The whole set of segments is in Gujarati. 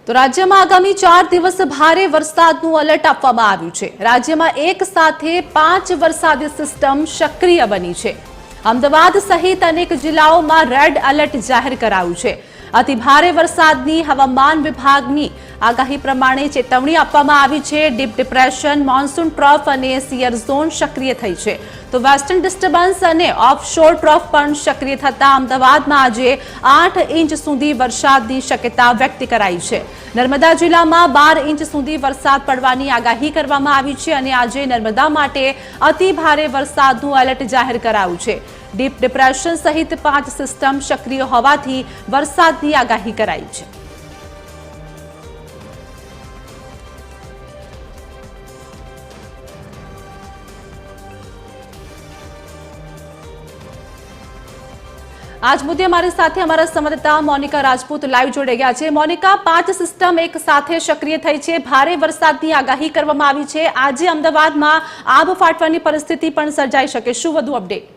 તો રાજ્યમાં આગામી 4 દિવસ ભારે વરસાદનું એલર્ટ આપવામાં આવ્યું છે। રાજ્યમાં એક સાથે 5 વરસાદી સિસ્ટમ સક્રિય બની છે। અમદાવાદ સહિત અનેક જિલ્લાઓમાં રેડ એલર્ટ જાહેર કરાયું છે। અતિ ભારે વરસાદની હવામાન વિભાગની આગાહી પ્રમાણે ચેતવણી આપવામાં આવી છે। ડીપ ડિપ્રેશન, મોન્સૂન ટ્રફ અને સિયર ઝોન સક્રિય થઈ છે। તો વેસ્ટર્ન ડિસ્ટર્બન્સ અને ઓફશોર ટ્રફ પણ સક્રિય થતા અમદાવાદમાં આજે 8 ઇંચ સુધી વરસાદની શક્યતા વ્યક્ત કરાઈ છે। નર્મદા જિલ્લામાં 12 ઇંચ સુધી વરસાદ પડવાની આગાહી કરવામાં આવી છે અને આજે નર્મદા માટે અતિ ભારે વરસાદનું એલર્ટ જાહેર કરાયું છે। ડીપ ડિપ્રેશન સહિત 5 સિસ્ટમ સક્રિય હોવાથી વરસાદની આગાહી કરાઈ છે। आज मुद्दे हमारे साथ हमारा संवाददाता मोनिका राजपूत लाइव जोड़े गया है। मोनिका, 5 सिस्टम एक साथे सक्रिय थई छे, भारे वरसादनी आगाही करवामां आवी छे। आज अमदावादमां आब फाटવાની परिस्थिति पण सर्जाई शके, शुं वधु अपडेट?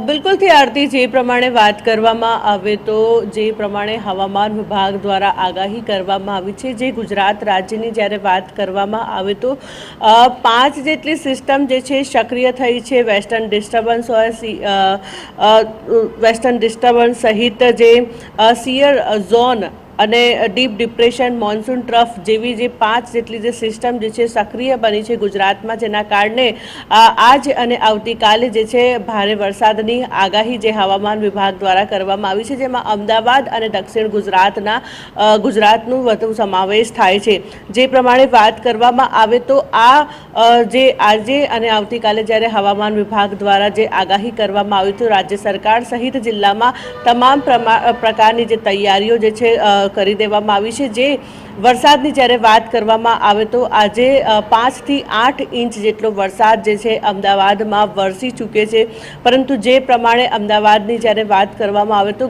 बिल्कुल थी आरती, जे प्रमाणे बात करवामां आवे तो जे प्रमाणे हवामान विभाग द्वारा आगाही करवामां आवी छे, जे गुजरात राज्यनी ज्यारे बात करवामां आवे तो 5 जेटली सिस्टम जे छे सक्रिय थई छे। वेस्टर्न डिस्टर्बन्स वेस्टर्न डिस्टर्बन्स सहित जे सियर झोन અને ડીપ ડિપ્રેશન, મોન્સૂન ટ્રફ જેવી જે 5 જેટલી જે સિસ્ટમ જે છે સક્રિય બની છે ગુજરાતમાં, જેના કારણે આજ અને આવતીકાલે જે છે ભારે વરસાદની આગાહી જે હવામાન વિભાગ દ્વારા કરવામાં આવી છે, જેમાં અમદાવાદ અને દક્ષિણ ગુજરાતનું વધુ સમાવેશ થાય છે। જે પ્રમાણે વાત કરવામાં આવે તો આ જે આજે અને આવતીકાલે જ્યારે હવામાન વિભાગ દ્વારા જે આગાહી કરવામાં આવી તો રાજ્ય સરકાર સહિત જિલ્લામાં તમામ પ્રકારની જે તૈયારીઓ જે છે કરી દેવામાં આવી છે। જે વરસાદની જ્યારે વાત કરવામાં આવે તો આજે 5 થી 8 ઇંચ જેટલો વરસાદ જે છે અમદાવાદમાં વરસી ચૂકે છે। પરંતુ જે પ્રમાણે અમદાવાદની જ્યારે વાત કરવામાં આવે તો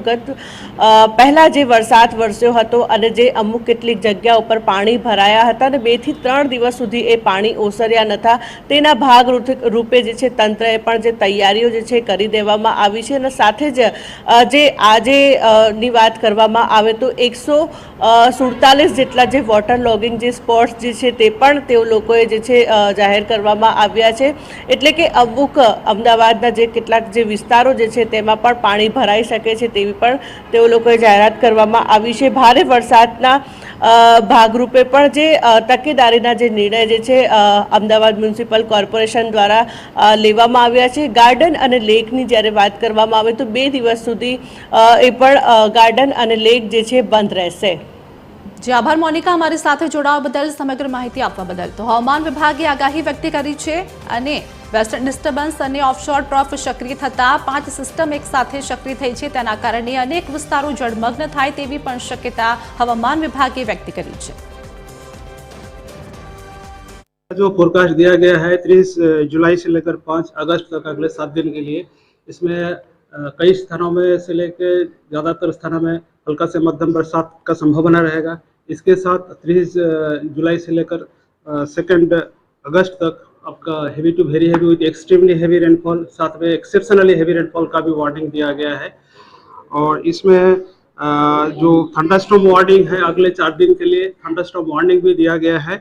પહેલા જે વરસાદ વરસ્યો હતો અને જે અમુક કેટલીક જગ્યા ઉપર પાણી ભરાયા હતા અને 2 થી 3 દિવસ સુધી એ પાણી ઓસર્યા નહોતા, તેના ભાગ રૂપે જે છે તંત્રએ પણ જે તૈયારીઓ જે છે કરી દેવામાં આવી છે। અને સાથે જ જે આજે ની વાત કરવામાં આવે તો 147 જેટલા જે વોટર લોગિંગ જે સ્પોટ્સ જે છે તે પણ તેઓ લોકોએ જે છે જાહેર કરવામાં આવ્યા છે। એટલે કે અમુક અમદાવાદના જે કેટલાક જે વિસ્તારો જે છે તેમાં પણ પાણી ભરાઈ શકે છે તેવી પણ તેઓ લોકોએ જાહેરાત કરવામાં આવી છે। ભારે વરસાદના ભાગરૂપે પણ જે તકેદારીના જે નિર્ણય જે છે અમદાવાદ મ્યુનિસિપલ કોર્પોરેશન દ્વારા લેવામાં આવ્યા છે। ગાર્ડન અને લેકની જ્યારે વાત કરવામાં આવે તો 2 દિવસ સુધી એ પણ ગાર્ડન અને લેક જે છે બંધ રહેશે। जी आभार मोनिका, हमारी साथ जोड़वा बदल, समग्र माहिती आपवा बदल। तो हवामान विभागे आगाही व्यक्त करी है અને વેસ્ટર્ન ડિસ્ટર્બન્સ અને ઓફશોર ટ્રફ સક્રિય થતા 5 સિસ્ટમ એક સાથે સક્રિય થઈ છે, તેના કારણે અનેક વિસ્તારો જળમગ્ન થાય તેવી પણ શક્યતા હવામાન વિભાગે વ્યક્ત કરી છે। जो फोरकास्ट दिया गया है 30 जुलाई से लेकर 5 अगस्त तक अगले 7 दिन के लिए, इसमें कई स्थानों में से लेकर ज़्यादातर स्थानों में हल्का से मध्यम बरसात का संभावना रहेगा। इसके साथ 30 जुलाई से लेकर 2 अगस्त तक आपका heavy to very heavy with extremely heavy rainfall, साथ में एक्सेप्शनली हेवी रेनफॉल का भी वार्निंग दिया गया है। और इसमें जो थंडरस्टॉर्म वार्निंग है अगले 4 दिन के लिए थंडरस्टॉर्म वार्निंग भी दिया गया है।